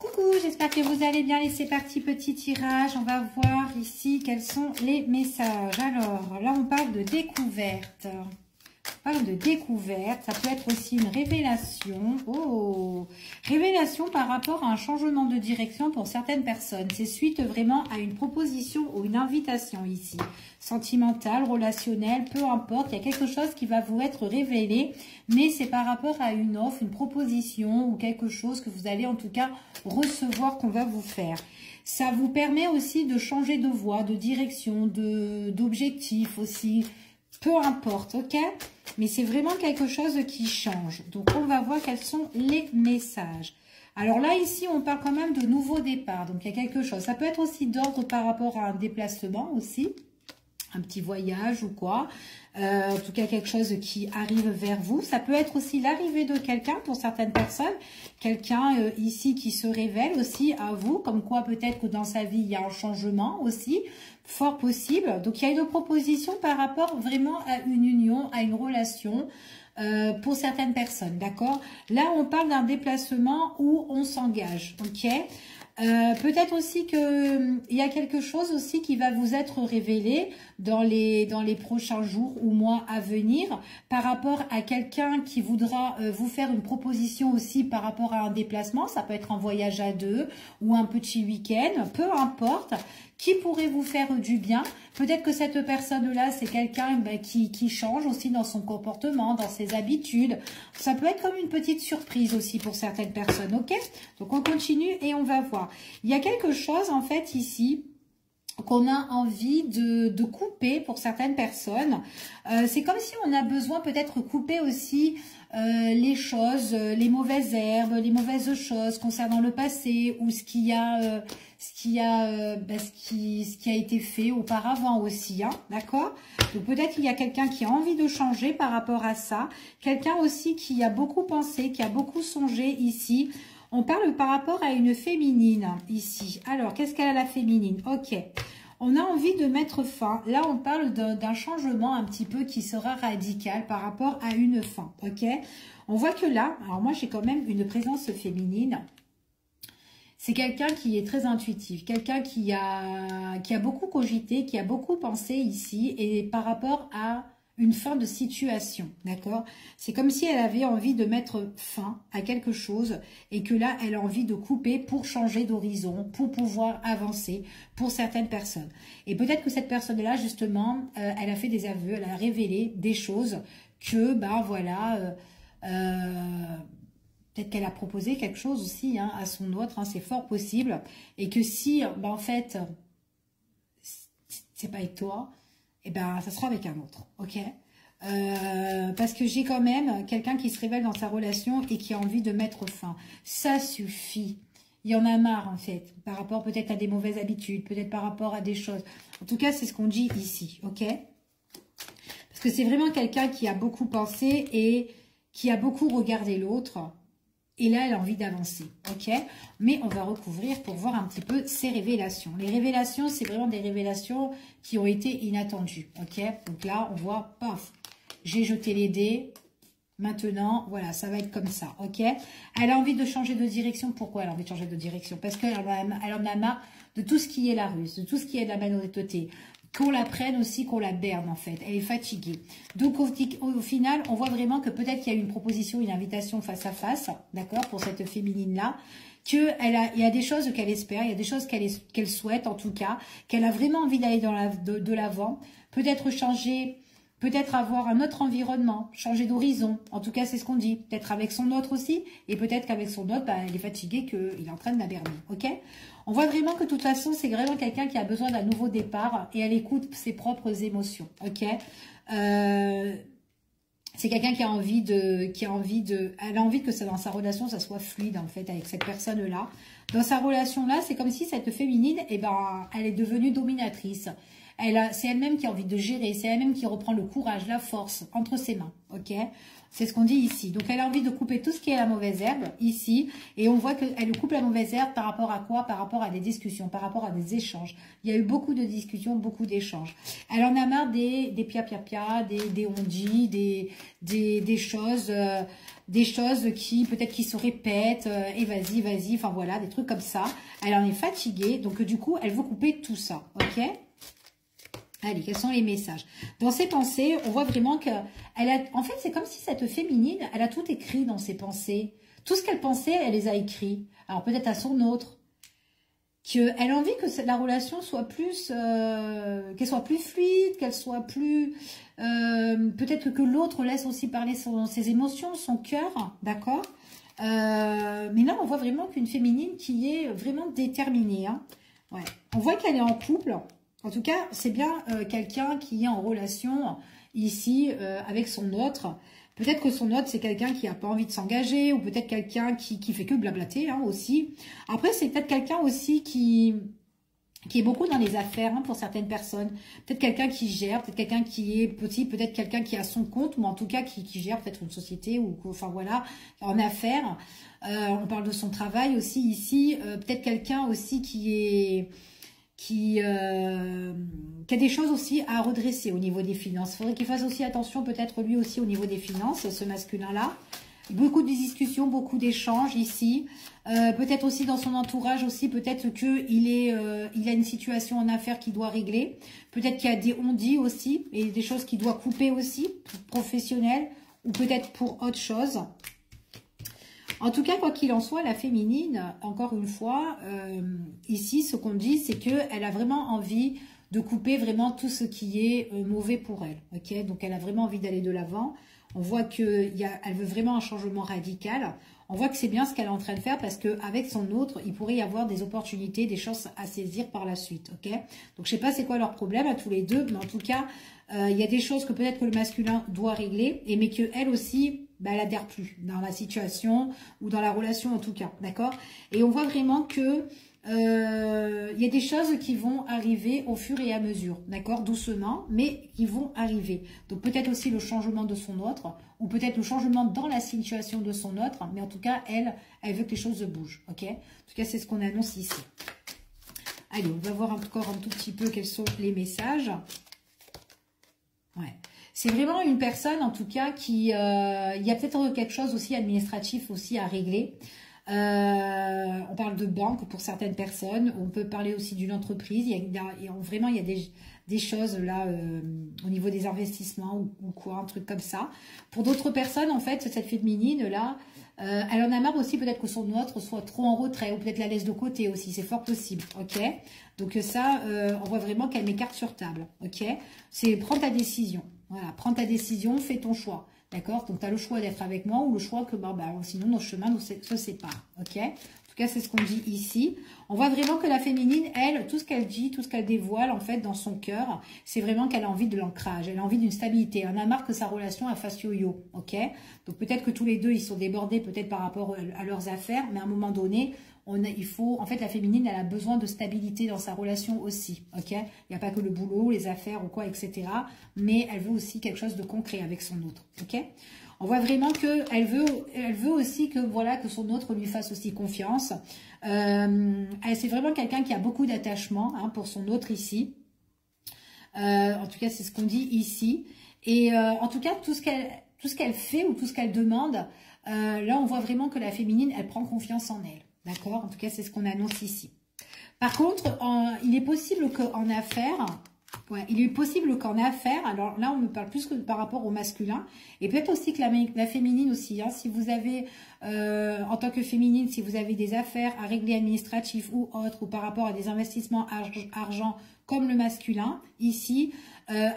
Coucou, j'espère que vous allez bien. Et c'est parti, petit tirage. On va voir ici quels sont les messages. Alors, là, on parle de découverte. On parle de découverte. Ça peut être aussi une révélation. Oh, révélation par rapport à un changement de direction pour certaines personnes. C'est suite vraiment à une proposition ou une invitation ici. Sentimentale, relationnelle, peu importe. Il y a quelque chose qui va vous être révélé. Mais c'est par rapport à une offre, une proposition ou quelque chose que vous allez en tout cas recevoir qu'on va vous faire. Ça vous permet aussi de changer de voie, de direction, d'objectif aussi. Peu importe, ok? Mais c'est vraiment quelque chose qui change. Donc, on va voir quels sont les messages. Alors là, ici, on parle quand même de nouveau départ. Donc, il y a quelque chose. Ça peut être aussi d'ordre par rapport à un déplacement aussi. Un petit voyage ou quoi. En tout cas, quelque chose qui arrive vers vous. Ça peut être aussi l'arrivée de quelqu'un pour certaines personnes. Quelqu'un ici qui se révèle aussi à vous. Comme quoi, peut-être que dans sa vie, il y a un changement aussi. Fort possible. Donc, il y a une proposition par rapport vraiment à une union, à une relation pour certaines personnes. D'accord? Là, on parle d'un déplacement où on s'engage. Ok? Peut-être aussi qu'il y a quelque chose aussi qui va vous être révélé dans les prochains jours ou mois à venir par rapport à quelqu'un qui voudra vous faire une proposition aussi par rapport à un déplacement. Ça peut être un voyage à deux ou un petit week-end, peu importe, qui pourrait vous faire du bien. Peut-être que cette personne-là, c'est quelqu'un qui change aussi dans son comportement, dans ses habitudes. Ça peut être comme une petite surprise aussi pour certaines personnes, ok? Donc, on continue et on va voir. Il y a quelque chose, en fait, ici, qu'on a envie de couper pour certaines personnes. C'est comme si on a besoin peut-être couper aussi les choses, les mauvaises herbes, les mauvaises choses concernant le passé ou ce qui a été fait auparavant aussi, hein, d'accord? Donc peut-être qu'il y a quelqu'un qui a envie de changer par rapport à ça, quelqu'un aussi qui a beaucoup pensé, qui a beaucoup songé ici. On parle par rapport à une féminine ici. Alors, qu'est-ce qu'elle a la féminine? Ok. On a envie de mettre fin. Là, on parle d'un changement un petit peu qui sera radical par rapport à une fin. Ok. On voit que là, alors moi, j'ai quand même une présence féminine. C'est quelqu'un qui est très intuitif, quelqu'un qui a beaucoup cogité, qui a beaucoup pensé ici et par rapport à une fin de situation, d'accord? C'est comme si elle avait envie de mettre fin à quelque chose et que là, elle a envie de couper pour changer d'horizon, pour pouvoir avancer pour certaines personnes. Et peut-être que cette personne-là, justement, elle a fait des aveux, elle a révélé des choses que, ben voilà, peut-être qu'elle a proposé quelque chose aussi hein, à son autre, hein, c'est fort possible. Et que si, ben en fait, c'est pas avec toi, et ben ça sera avec un autre, ok? Parce que j'ai quand même quelqu'un qui se révèle dans sa relation et qui a envie de mettre fin. Ça suffit. Il y en a marre en fait, par rapport peut-être à des mauvaises habitudes, peut-être par rapport à des choses. En tout cas, c'est ce qu'on dit ici, ok? Parce que c'est vraiment quelqu'un qui a beaucoup pensé et qui a beaucoup regardé l'autre. Et là, elle a envie d'avancer, ok? Mais on va recouvrir pour voir un petit peu ses révélations. Les révélations, c'est vraiment des révélations qui ont été inattendues, ok? Donc là, on voit, paf, j'ai jeté les dés. Maintenant, voilà, ça va être comme ça, ok? Elle a envie de changer de direction. Pourquoi elle a envie de changer de direction? Parce qu'elle en a marre de tout ce qui est la ruse, de tout ce qui est de la malhonnêteté. Qu'on la prenne aussi, qu'on la berne en fait. Elle est fatiguée. Donc au final, on voit vraiment que peut-être qu'il y a eu une proposition, une invitation face à face, d'accord, pour cette féminine-là, il y a des choses qu'elle espère, il y a des choses qu'elle souhaite en tout cas, qu'elle a vraiment envie d'aller de l'avant, peut-être changer, peut-être avoir un autre environnement, changer d'horizon. En tout cas, c'est ce qu'on dit. Peut-être avec son autre aussi. Et peut-être qu'avec son autre, bah, elle est fatiguée, qu'il est en train de la berner. Ok? On voit vraiment que de toute façon, c'est vraiment quelqu'un qui a besoin d'un nouveau départ et elle écoute ses propres émotions. Ok? C'est quelqu'un qui a envie elle a envie que ça, dans sa relation, ça soit fluide, en fait, avec cette personne-là. Dans sa relation-là, c'est comme si cette féminine, eh ben, elle est devenue dominatrice. C'est elle-même qui a envie de gérer, c'est elle-même qui reprend le courage, la force entre ses mains, ok? C'est ce qu'on dit ici. Donc, elle a envie de couper tout ce qui est la mauvaise herbe, ici, et on voit qu'elle coupe la mauvaise herbe par rapport à quoi? Par rapport à des discussions, par rapport à des échanges. Il y a eu beaucoup de discussions, beaucoup d'échanges. Elle en a marre des pia-pia-pia, des on-dit, des choses, des choses qui, peut-être qui se répètent, et vas-y, vas-y, enfin voilà, des trucs comme ça. Elle en est fatiguée, donc du coup, elle veut couper tout ça, ok? Allez, quels sont les messages? Dans ses pensées, on voit vraiment que en fait, c'est comme si cette féminine, elle a tout écrit dans ses pensées. Tout ce qu'elle pensait, elle les a écrits. Alors peut-être à son autre. Elle a envie que la relation soit plus, qu'elle soit plus fluide, qu'elle soit plus, peut-être que l'autre laisse aussi parler ses émotions, son cœur, d'accord? Mais là, on voit vraiment qu'une féminine qui est vraiment déterminée. Hein. Ouais. On voit qu'elle est en couple. En tout cas, c'est bien quelqu'un qui est en relation ici avec son autre. Peut-être que son autre, c'est quelqu'un qui n'a pas envie de s'engager ou peut-être quelqu'un qui fait que blablater hein, aussi. Après, c'est peut-être quelqu'un aussi qui est beaucoup dans les affaires hein, pour certaines personnes. Peut-être quelqu'un qui gère, peut-être quelqu'un qui est petit, peut-être quelqu'un qui a son compte ou en tout cas qui gère peut-être une société ou enfin voilà, en affaires. On parle de son travail aussi ici. Peut-être quelqu'un aussi qui a des choses aussi à redresser au niveau des finances. Il faudrait qu'il fasse aussi attention peut-être lui aussi au niveau des finances, ce masculin-là. Beaucoup de discussions, beaucoup d'échanges ici. Peut-être aussi dans son entourage aussi, peut-être qu'il a une situation en affaires qu'il doit régler. Peut-être qu'il y a des on-dit aussi et des choses qu'il doit couper aussi, professionnelles ou peut-être pour autre chose. En tout cas, quoi qu'il en soit, la féminine, encore une fois, ici, ce qu'on dit, c'est qu'elle a vraiment envie de couper vraiment tout ce qui est mauvais pour elle. Ok, donc, elle a vraiment envie d'aller de l'avant. On voit qu'elle veut vraiment un changement radical. On voit que c'est bien ce qu'elle est en train de faire parce qu'avec son autre, il pourrait y avoir des opportunités, des chances à saisir par la suite. Ok, donc, je sais pas c'est quoi leur problème à tous les deux, mais en tout cas, il y a des choses que peut-être que le masculin doit régler, mais qu'elle aussi... Ben, elle adhère plus dans la situation ou dans la relation en tout cas, d'accord? Et on voit vraiment que il y a des choses qui vont arriver au fur et à mesure, d'accord? Doucement, mais qui vont arriver. Donc peut-être aussi le changement de son autre ou peut-être le changement dans la situation de son autre, mais en tout cas, elle veut que les choses bougent, ok? En tout cas, c'est ce qu'on annonce ici. Allez, on va voir encore un tout petit peu quels sont les messages. Ouais. C'est vraiment une personne, en tout cas, il y a peut-être quelque chose aussi administratif aussi à régler. On parle de banque pour certaines personnes. On peut parler aussi d'une entreprise. Vraiment, il y a des choses là au niveau des investissements ou quoi, un truc comme ça. Pour d'autres personnes, en fait, cette féminine là, elle en a marre aussi peut-être que son autre soit trop en retrait ou peut-être la laisse de côté aussi. C'est fort possible, ok? Donc ça, on voit vraiment qu'elle met carte sur table, ok? C'est prends ta décision. Voilà, prends ta décision, fais ton choix. D'accord? Donc, tu as le choix d'être avec moi ou le choix que sinon nos chemins se séparent. Ok? En tout cas, c'est ce qu'on dit ici. On voit vraiment que la féminine, elle, tout ce qu'elle dit, tout ce qu'elle dévoile, en fait, dans son cœur, c'est vraiment qu'elle a envie de l'ancrage. Elle a envie d'une stabilité. Elle en a marre que sa relation elle fasse yo-yo. Ok? Donc, peut-être que tous les deux, ils sont débordés, peut-être par rapport à leurs affaires, mais à un moment donné, en fait, la féminine, elle a besoin de stabilité dans sa relation aussi, ok? Il n'y a pas que le boulot, les affaires ou quoi, etc. Mais elle veut aussi quelque chose de concret avec son autre, ok? On voit vraiment qu'elle veut aussi que, voilà, que son autre lui fasse aussi confiance. C'est vraiment quelqu'un qui a beaucoup d'attachement hein, pour son autre ici. En tout cas, c'est ce qu'on dit ici. Et en tout cas, tout ce qu'elle fait ou tout ce qu'elle demande, là, on voit vraiment que la féminine, elle prend confiance en elle. D'accord? En tout cas, c'est ce qu'on annonce ici. Par contre, il est possible qu'en affaires, alors là, on me parle plus que par rapport au masculin, et peut-être aussi que la féminine aussi. Hein, si vous avez, en tant que féminine, si vous avez des affaires à régler administratifs ou autres, ou par rapport à des investissements argent comme le masculin, ici,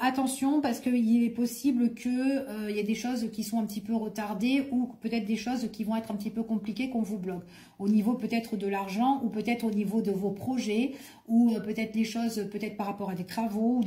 attention parce qu'il est possible que il y a des choses qui sont un petit peu retardées ou peut-être des choses qui vont être un petit peu compliquées qu'on vous bloque. Au niveau peut-être de l'argent ou peut-être au niveau de vos projets ou peut-être des choses peut-être par rapport à des travaux ou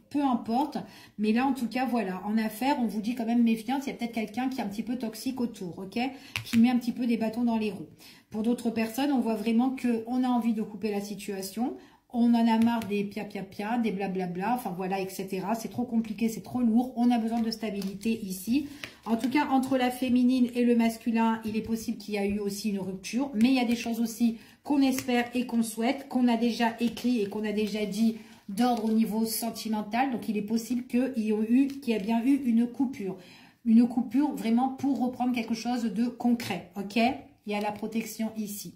peu importe. Mais là en tout cas voilà, en affaires on vous dit quand même méfiance, il y a peut-être quelqu'un qui est un petit peu toxique autour, ok? Qui met un petit peu des bâtons dans les roues. Pour d'autres personnes, on voit vraiment qu'on a envie de couper la situation. On en a marre des pia, des blablabla, enfin voilà, etc. C'est trop compliqué, c'est trop lourd. On a besoin de stabilité ici. En tout cas, entre la féminine et le masculin, il est possible qu'il y a eu aussi une rupture. Mais il y a des choses aussi qu'on espère et qu'on souhaite, qu'on a déjà écrit et qu'on a déjà dit d'ordre au niveau sentimental. Donc, il est possible qu'il y a bien eu une coupure. une coupure vraiment pour reprendre quelque chose de concret, ok? Il y a la protection ici.